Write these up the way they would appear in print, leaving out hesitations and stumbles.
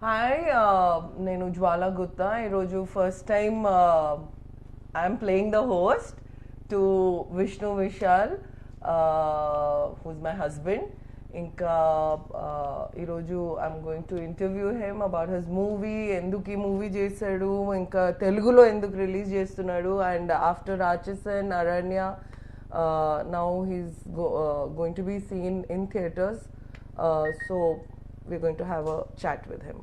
Hi, nenu Jwala Gutta. Iroju first time I'm playing the host to Vishnu Vishal, who's my husband. Inka ఈరోజు I'm going to interview him about his movie, ఎందుకు ఈ movie చేశాడు, ఇంకా తెలుగులో ఎందుకు release చేస్తున్నాడు, and after Rachasan, Aranya, now he's going to be seen in theaters. So we're going to have a chat with him.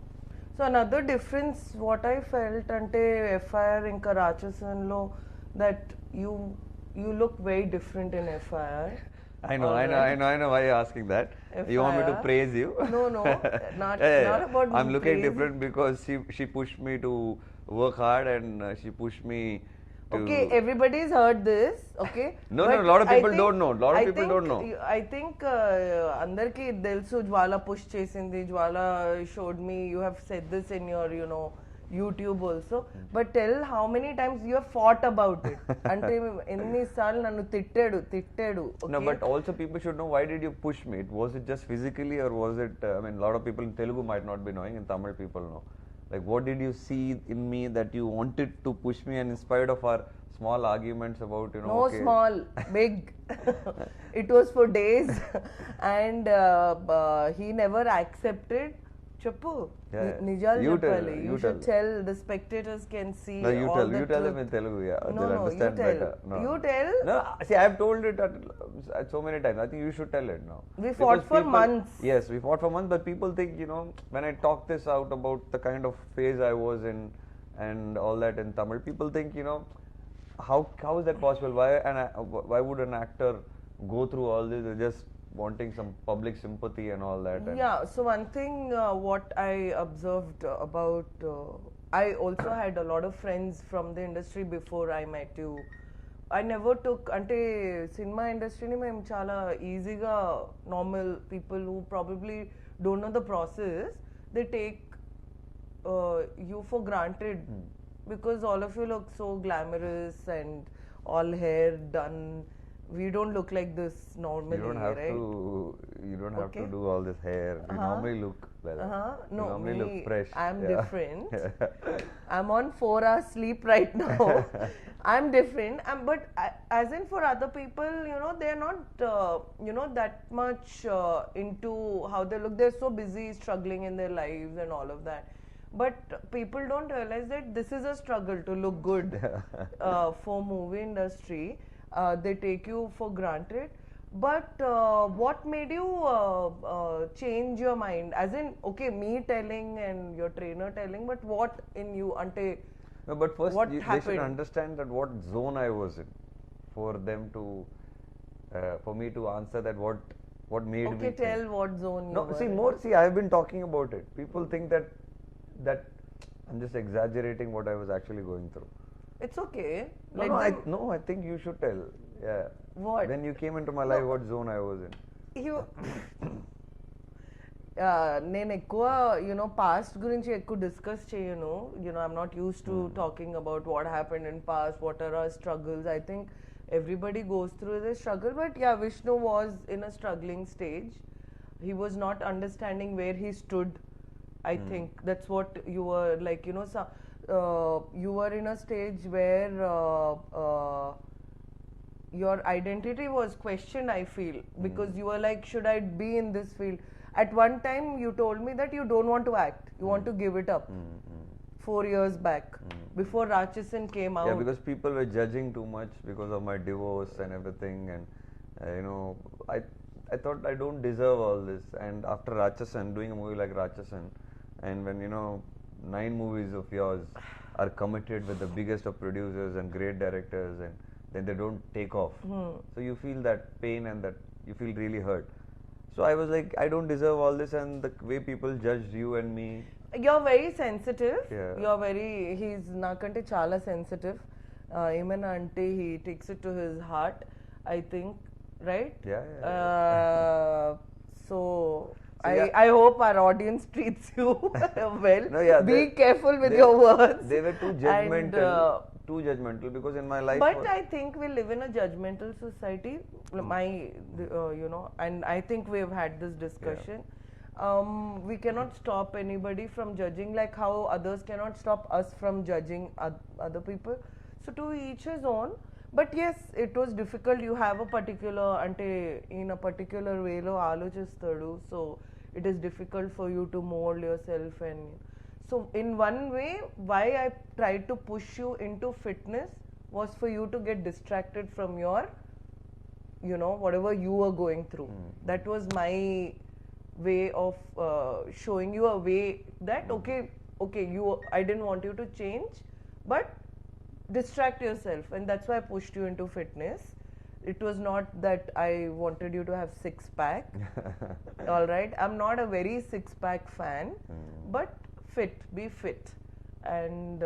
So another difference what I felt ante FIR inka Rachasan lo that you look very different in FIR. I know why you're asking that. You want me to praise you? No, not about I'm looking praise. different because she pushed me to work hard and she pushed me to. Okay, everybody's heard this. Okay. No, a lot of people don't know. Don't know. I think andarki తెలుసు Jwala push chesindi. Jwala showed me. You have said this in your YouTube also. But tell how many times you have fought about it. అంటే ఎన్నిసార్లు నన్ను తిట్టాడు. Okay? No, but also people should know, why did you push me? Was it just physically, or was it? I mean, a lot of people in Telugu might not be knowing. In Tamil, people know. Like, what did you see in me that you wanted to push me? And in spite of our small arguments about, No, okay, small, big. It was for days, and he never accepted. Chappu, Nijal Jappali. You should tell the spectators can see. No, you all tell. The You tell truth. them in Telugu. Yeah, No, they'll understand you tell. better. No. You tell. No, see, I've told it so many times. I think you should tell it now. We fought for months. Yes, we fought for months, but people think, when I talk this out about the kind of phase I was in and all that in Tamil, people think, how is that possible? Why would an actor go through all this? They're just wanting some public sympathy and all that. Yeah, so one thing what I observed about, I also had a lot of friends from the industry before I met you. I never took, ante cinema industry ni మేము చాలా ఈజీగా normal people who probably don't know the process, they take you for granted because all of you look so glamorous and all hair done. We don't look like this normally, right? You don't have to do all this hair. You normally look well. No, you normally look fresh. I'm different. I'm on 4 hours sleep right now. I'm different. But as in for other people, they're not, that much into how they look. They're so busy struggling in their lives and all of that. But people don't realize that this is a struggle to look good for movie industry. They take you for granted. But what made you change your mind? As in, okay, me telling and your trainer telling, but what in you? Ante, no, but first they should understand that what zone I was in, for them to, for me to answer that what made me. Okay, tell what zone you were. See, I've been talking about it. People think that I'm just exaggerating what I was actually going through. It's okay. I think you should tell. Yeah. What? When you came into my life, what zone I was in? నేను ఎక్కువ past గురించి ఎక్కువ discuss చేయను. I'm not used to talking about what happened in past, what are our struggles. I think everybody goes through this struggle, but yeah, Vishnu was in a struggling stage. He was not understanding where he stood. I think that's what you were like, you were in a stage where your identity was questioned, I feel, because you were like, should I be in this field? At one time you told me that you don't want to act, you want to give it up. 4 years back, before Rachasan came out. Yeah, because people were judging too much because of my divorce and everything, and I thought I don't deserve all this. And after Rachasan, doing a movie like Rachasan, and when 9 movies of yours are committed with the biggest of producers and great directors, and then they don't take off, so you feel that pain and that you feel really hurt. So I was like, I don't deserve all this, and the way people judged you and me. You're very sensitive. Yeah. He's nakante chala sensitive. Emana ante he takes it to his heart, I think, right? Yeah. So I hope our audience treats you well. No, yeah, be careful with your words. They were too judgmental. Too judgmental, because in my life. But I think we live in a judgmental society. And I think we've had this discussion. we cannot stop anybody from judging, like how others cannot stop us from judging other people. So to each his own. But yes, it was difficult. You have a particular, ante in a particular way lo alochistadu, so it is difficult for you to mold yourself. And so in one way, why I tried to push you into fitness was for you to get distracted from your, you know, whatever you were going through. That was my way of showing you a way that okay, I didn't want you to change, but distract yourself, and that's why I pushed you into fitness. It was not that I wanted you to have six pack. All right, I'm not a very six pack fan, but be fit, and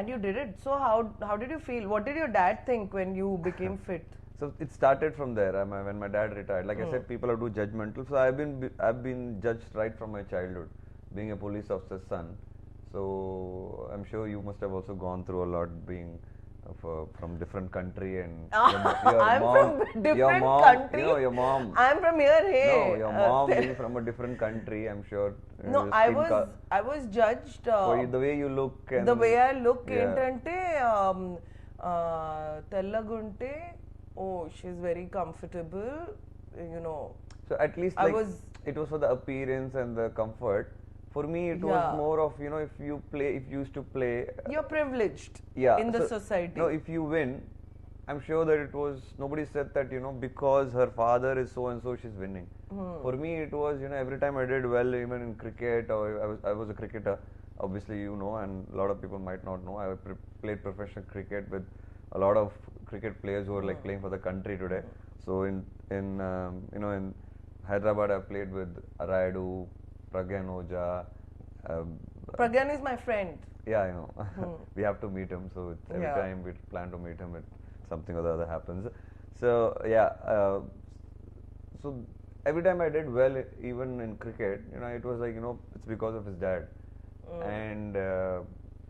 you did it. So how did you feel? What did your dad think when you became fit? So it started from there. When my dad retired, like I said, people are too judgmental. So I've been judged right from my childhood, being a police officer's son. So I'm sure you must have also gone through a lot, being from different country, and I'm from different country. You know, your mom. I'm from here. Hey. No, your mom being from a different country. I'm sure. No, I was judged. For the way you look. And the way I look, entante tellagunte. Oh, she's very comfortable. You know. So at least it was for the appearance and the comfort. For me, it was more of, you know, if you used to play. You're privileged in the society. No, if you win, I'm sure that it was, nobody said that, you know, because her father is so and so, she's winning. For me, it was, you know, every time I did well, even in cricket, or I was a cricketer, obviously, you know, and a lot of people might not know. I played professional cricket with a lot of cricket players who are like playing for the country today. So in you know, in Hyderabad, I played with Rayudu, Pragyan Oja. Pragyan is my friend. Yeah, I know. We have to meet him, so every time we plan to meet him, something or the other happens. So yeah, so every time I did well, even in cricket, you know, it was like, you know, it's because of his dad. And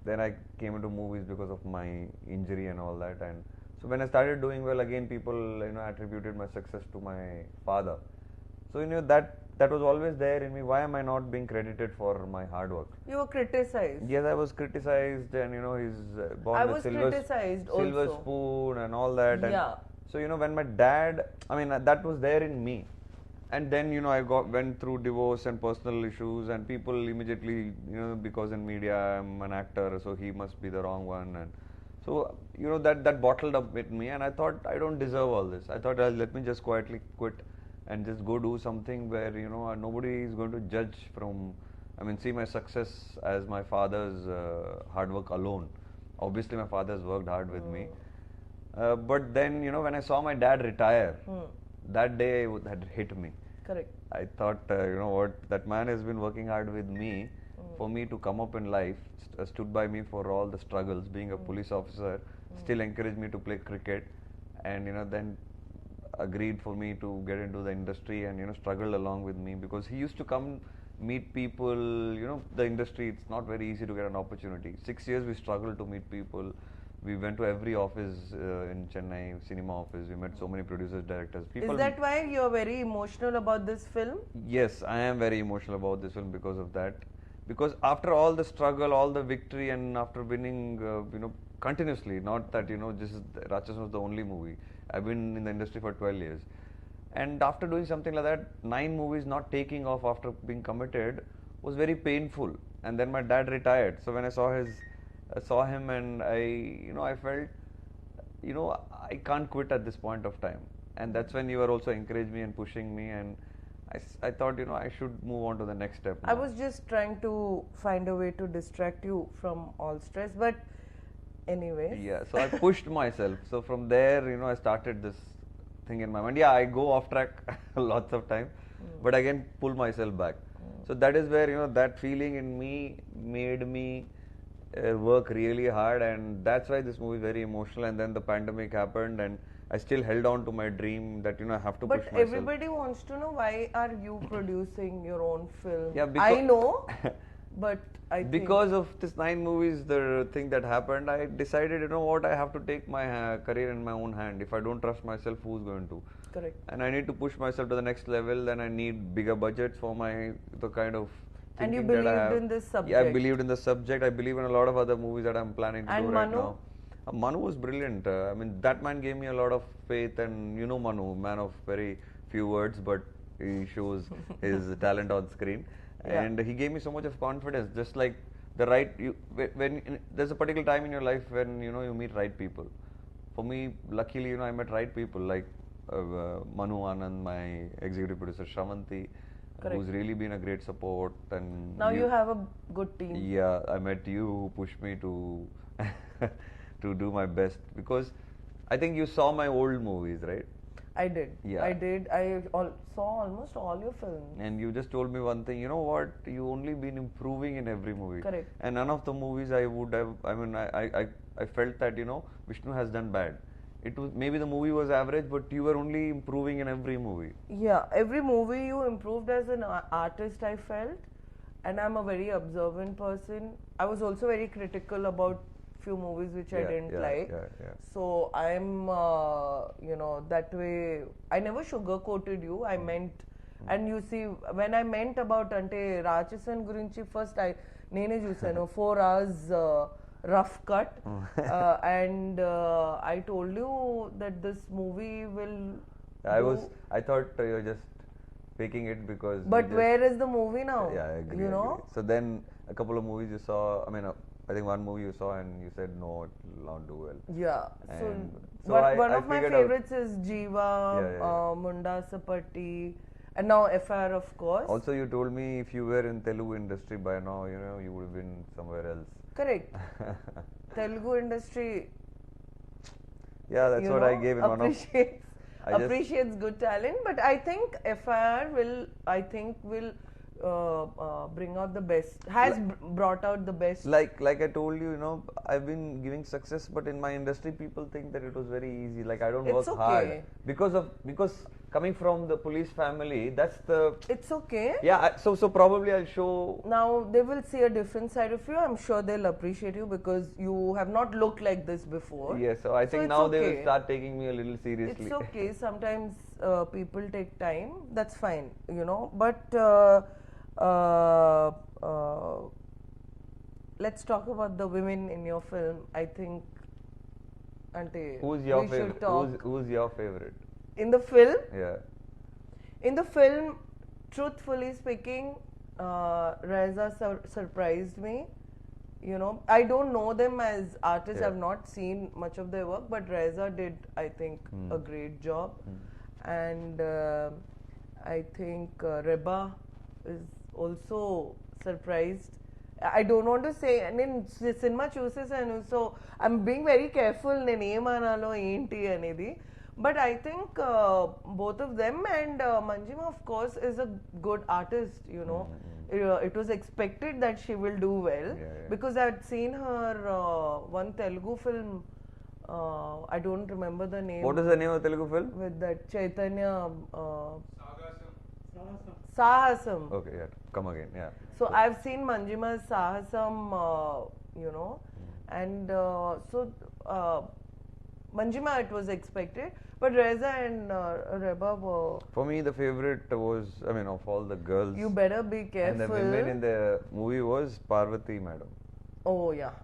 then I came into movies because of my injury and all that. And so when I started doing well again, people, you know, attributed my success to my father. So, you know, that was always there in me. Why am I not being credited for my hard work? You were criticized. Yes, I was criticized, and you know, he's born with silver spoon and all that. And so, you know, when my dad, I mean, that was there in me. And then, you know, I went through divorce and personal issues, and people immediately, you know, because in media I'm an actor, so he must be the wrong one. And so, you know, that bottled up with me, and I thought I don't deserve all this. I thought, let me just quietly quit and just go do something where, you know, nobody is going to judge from, I mean, see my success as my father's hard work alone. Obviously, my father's worked hard with me. But then, you know, when I saw my dad retire, that day had hit me. Correct. I thought, you know what, that man has been working hard with me for me to come up in life, stood by me for all the struggles, being a police officer, still encouraged me to play cricket, and, you know, then agreed for me to get into the industry, and, you know, struggled along with me, because he used to come meet people, you know, the industry, it's not very easy to get an opportunity. 6 years we struggled to meet people. We went to every office in Chennai, cinema office. We met so many producers, directors. People. Is that why you're very emotional about this film? Yes, I am very emotional about this film because of that. Because after all the struggle, all the victory, and after winning, you know, continuously, not that, you know, Ratchasan was the only movie. I've been in the industry for 12 years. And after doing something like that, 9 movies not taking off after being committed was very painful. And then my dad retired. So when I saw him, and I felt, you know, I can't quit at this point of time. And that's when you were also encouraging me and pushing me, and I thought, you know, I should move on to the next step now. I was just trying to find a way to distract you from all stress, but anyway. Yeah, so I pushed myself. So from there, you know, I started this thing in my mind. Yeah, I go off track lots of time, but again pull myself back. So that is where, you know, that feeling in me made me work really hard, and that's why this movie is very emotional. And then the pandemic happened, and I still held on to my dream that, you know, I have to push myself. But everybody wants to know, why are you producing your own film? Yeah, I know, but I think because of this 9 movies, the thing that happened, I decided, you know what, I have to take my career in my own hand. If I don't trust myself, who's going to? Correct. and I need to push myself to the next level. Then I need bigger budgets for the kind of And you thinking that I believed have. in this Yeah, I subject. believed in the subject. I believe in a lot of other movies that I'm planning to And do right Manu? now. Manu was brilliant. I mean, that man gave me a lot of faith, and you know Manu, man of very few words, but he shows his talent on screen. Yeah. And he gave me so much of confidence. Just like the right, there's a particular time in your life when you know you meet right people. For me, luckily, you know, I met right people like Manu Anand, my executive producer Shravanti, Correct. who's really been a great support. And Now you have a good team. yeah, I met you who pushed me to to do my best, because I think you saw my old movies, right? I did. Yeah. I did. Saw almost all your films. And you just told me one thing, you know what, you only been improving in every movie. Correct. And none of the movies I would have, I felt that, you know, Vishnu has done bad. It was, maybe the movie was average, but you were only improving in every movie. Yeah, every movie you improved as an artist, I felt. And I'm a very observant person. I was also very critical about few movies which I didn't like. So I'm, you know, that way. I never sugarcoated you. I meant, and you see, when I meant about ante Rachasan gurinchi, first nene chusanu 4 hours rough cut, and I told you that this movie will. I thought you were just faking it because. But where is the movie now? Yeah, I agree. You know. So then a couple of movies you saw. I mean, I think one movie you saw and you said no, it will not do well. Yeah. And So one of my favorites is Jiva, Munda Sapatti, and now FIR, of course. Also, you told me if you were in Telugu industry by now, you know, you would have been somewhere else. Correct. Telugu industry. Yeah, that's what I gave in one of. Appreciates good talent, but I think FIR will bring out the best. Brought out the best. Like I told you, you know, I've been giving success, but in my industry, people think that it was very easy. Like I don't work hard because coming from the police family, that's the. It's okay. Yeah. So probably I'll show. Now they will see a different side of you. I'm sure they'll appreciate you because you have not looked like this before. Yes. So I think now they will start taking me a little seriously. It's okay. Sometimes people take time. That's fine. You know. But let's talk about the women in your film. I think. Who's your favorite? Who's your favorite? In the film? Yeah. In the film, truthfully speaking, Reza surprised me. You know, I don't know them as artists. I've not seen much of their work, but Reza did, I think, a great job. And I think Reba is also surprised. I don't want to say, నేను cinema చూసేసాను, so I'm being very careful నేను ఏమనాలో ఏంటి అనేది. But I think both of them, and Manjima, of course, is a good artist, you know. It was expected that she will do well because I had seen her one Telugu film. I don't remember the name. What is the name of the Telugu film? With that Chaitanya. Sahasam. Okay, yeah. Come again, yeah. So I've seen Manjima's Sahasam, you know, and so Manjima, it was expected, but Reza and Reba were. For me, the favorite was, I mean, of all the girls. You better be careful. And the women in the movie was Parvati, madam. Oh yeah,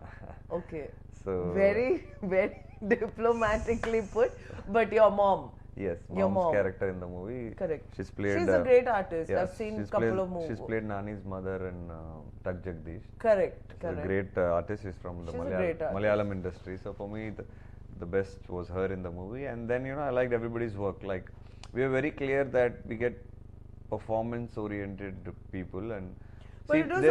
okay. So very, very diplomatically put, but your mom. Yes, your mom's character in the movie. Correct. She's played. She's a great artist. Yes, I've seen a couple of movies. She's played Nani's mother in Tak Jagdish. Correct. She's a great artist. She's from the Malayalam industry. So for me, the best was her in the movie. And then, you know, I liked everybody's work. Like, we were very clear that we get performance-oriented people. And but it was